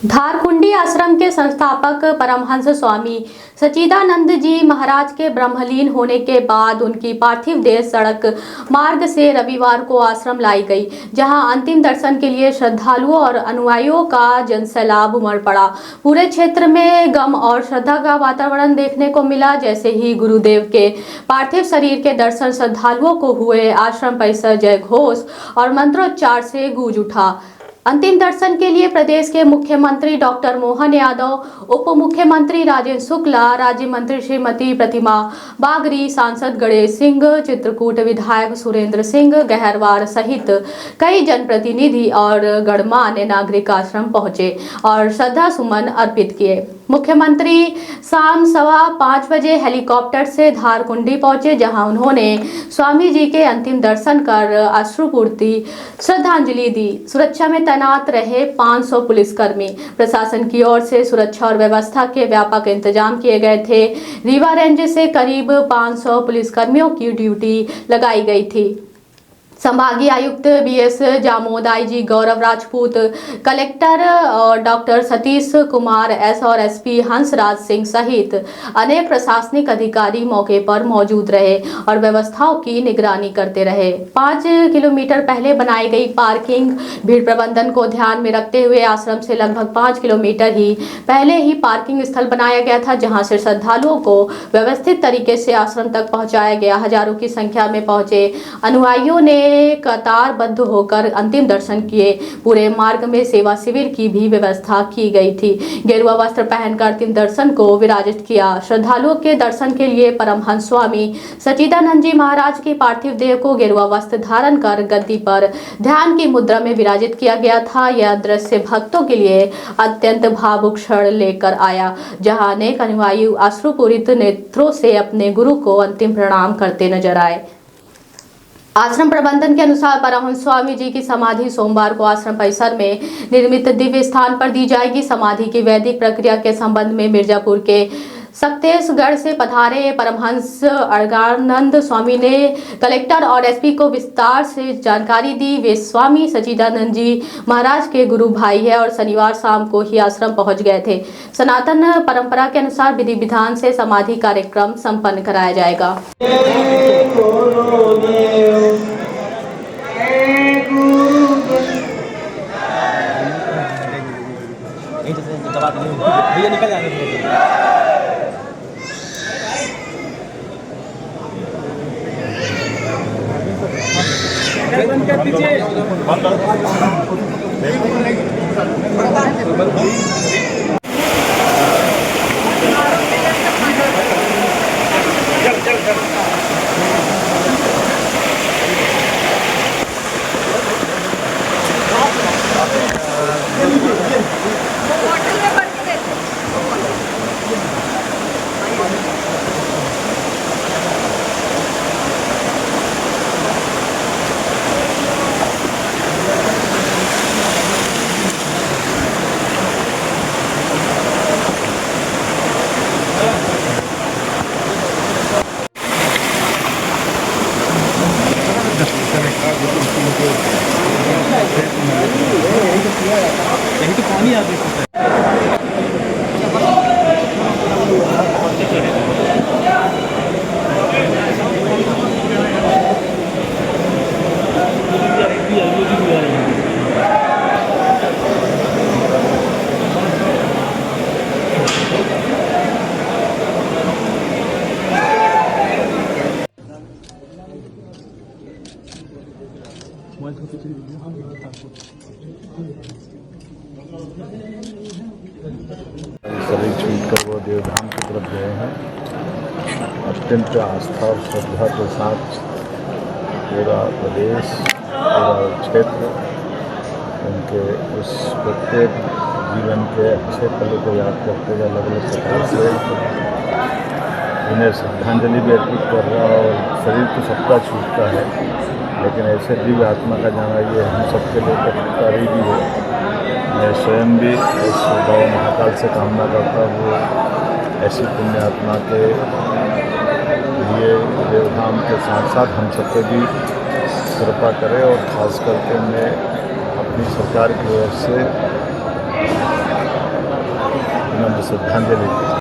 धारकुंडी आश्रम के संस्थापक परमहंस स्वामी सच्चिदानंद जी महाराज के ब्रह्मलीन होने के बाद उनकी पार्थिव देह सड़क मार्ग से रविवार को आश्रम लाई गई, जहां अंतिम दर्शन के लिए श्रद्धालुओं और अनुयायियों का जनसैलाब उमड़ पड़ा। पूरे क्षेत्र में गम और श्रद्धा का वातावरण देखने को मिला। जैसे ही गुरुदेव के पार्थिव शरीर के दर्शन श्रद्धालुओं को हुए, आश्रम परिसर जय घोष और मंत्रोच्चार से गूंज उठा। अंतिम दर्शन के लिए प्रदेश के मुख्यमंत्री डॉक्टर मोहन यादव, उप मुख्यमंत्री राजेंद्र शुक्ला, राज्य मंत्री श्रीमती प्रतिमा बागरी, सांसद गणेश सिंह, चित्रकूट विधायक सुरेंद्र सिंह गहरवार सहित कई जनप्रतिनिधि और गणमान्य नागरिक आश्रम पहुंचे और श्रद्धा सुमन अर्पित किए। मुख्यमंत्री शाम 5:15 बजे हेलीकॉप्टर से धारकुंडी पहुंचे, जहां उन्होंने स्वामी जी के अंतिम दर्शन कर अश्रुपूर्ति श्रद्धांजलि दी। सुरक्षा में तैनात रहे 500 पुलिसकर्मी। प्रशासन की ओर से सुरक्षा और व्यवस्था के व्यापक इंतजाम किए गए थे। रीवा रेंज से करीब 500 पुलिसकर्मियों की ड्यूटी लगाई गई थी। संभागीय आयुक्त बीएस जामोद, आईजी गौरव राजपूत, कलेक्टर और डॉक्टर सतीश कुमार एस और एसपी हंसराज सिंह सहित अनेक प्रशासनिक अधिकारी मौके पर मौजूद रहे और व्यवस्थाओं की निगरानी करते रहे। 5 किलोमीटर पहले बनाई गई पार्किंग भीड़ प्रबंधन को ध्यान में रखते हुए आश्रम से लगभग 5 किलोमीटर ही पहले ही पार्किंग स्थल बनाया गया था, जहां से श्रद्धालुओं को व्यवस्थित तरीके से आश्रम तक पहुंचाया गया। हजारों की संख्या में पहुंचे अनुयायियों ने कतारबद्ध होकर अंतिम दर्शन किए। पूरे मार्ग में सेवा शिविर की भी व्यवस्था की गई थी। गेरुआ वस्त्र पहनकर अंतिम दर्शन को विराजित किया। श्रद्धालुओं के दर्शन के लिए परमहंस स्वामी सच्चिदानंद जी महाराज की पार्थिव देह को गेरुआ वस्त्र धारण कर गद्दी पर ध्यान की मुद्रा में विराजित किया गया था। यह दृश्य भक्तों के लिए अत्यंत भावुक क्षण लेकर आया, जहां अनेक अनुयायी अश्रुपूरित नेत्रों से अपने गुरु को अंतिम प्रणाम करते नजर आए। आश्रम प्रबंधन के अनुसार परमहंस स्वामी जी की समाधि सोमवार को आश्रम परिसर में निर्मित दिव्य स्थान पर दी जाएगी। समाधि की वैदिक प्रक्रिया के संबंध में मिर्जापुर के सक्तेशगढ़ से पधारे परमहंस अड़गानंद स्वामी ने कलेक्टर और एसपी को विस्तार से जानकारी दी। वे स्वामी सच्चिदानंद जी महाराज के गुरु भाई है और शनिवार शाम को ही आश्रम पहुंच गए थे। सनातन परंपरा के अनुसार विधि विधान से समाधि कार्यक्रम संपन्न कराया जाएगा। यही तो पानी आते हैं। शरीर छूटकर वो देवधाम की तरफ गए हैं। अत्यंत आस्था और श्रद्धा के साथ पूरा प्रदेश, पूरा क्षेत्र उनके उस प्रत्येक जीवन के अच्छे पल को याद करते हुए अलग अलग प्रकार से उन्हें श्रद्धांजलि भी अर्पित कर रहा है। और शरीर तो सबका छूटता है, लेकिन ऐसे दिव्य आत्मा का जाना ये हम सबके लिए कठिनाई भी है। मैं स्वयं भी इस गौ महाकाल से कामना करता हूँ ऐसी पुण्य आत्मा के लिए देवधाम के साथ साथ हम सबको भी कृपा करें। और ख़ास करके मैं अपनी सरकार की ओर से श्रद्धांजलि दी।